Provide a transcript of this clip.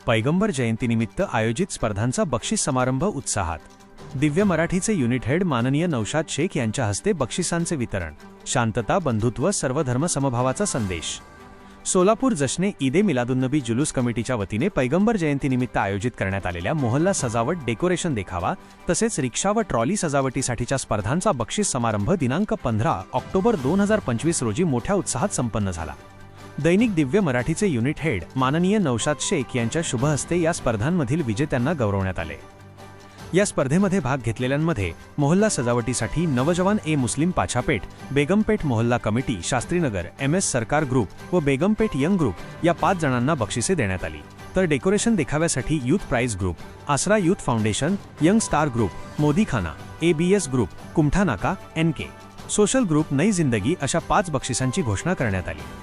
पैगंबर जयंतीनिमित्त आयोजित स्पर्धांचा बक्षीस समारंभ उत्साहात। दिव्य मराठीचे युनिट हेड माननीय नौशाद शेख यांच्या हस्ते बक्षिसांचे वितरण। शांतता, बंधुत्व, सर्वधर्म समभावाचा संदेश। सोलापूर जश्ने ईदे मिलादुन्नबी जुलूस कमिटीच्या वतीने पैगंबर जयंतीनिमित्त आयोजित करण्यात आलेल्या मोहल्ला सजावट, डेकोरेशन देखावा तसेच रिक्षा व ट्रॉली सजावटीसाठीच्या स्पर्धांचा बक्षीस समारंभ दिनांक 15 ऑक्टोबर 2025 रोजी मोठ्या उत्साहात संपन्न झाला। दैनिक दिव्य मराठीचे युनिट हेड माननीय नौशाद शेख यांच्या शुभ हस्ते या स्पर्धांमधील विजेत्यांना गौरवण्यात आले। या स्पर्धेमध्ये भाग घेतलेल्यांमध्ये मोहल्ला सजावटीसाठी नवजवान ए मुस्लिम पाछापेठ, बेगमपेठ मोहल्ला कमिटी, शास्त्रीनगर, MS सरकार ग्रुप व बेगमपेठ यंग ग्रुप या 5 जणांना बक्षिसे देण्यात आली। तर डेकोरेशन देखाव्यासाठी youth prize group, Aasra youth foundation, young star group, Modikhana, ABS group, Kumtha Naka, NK social group, नई जिंदगी अशा 5 बक्षिसांची घोषणा करण्यात आली।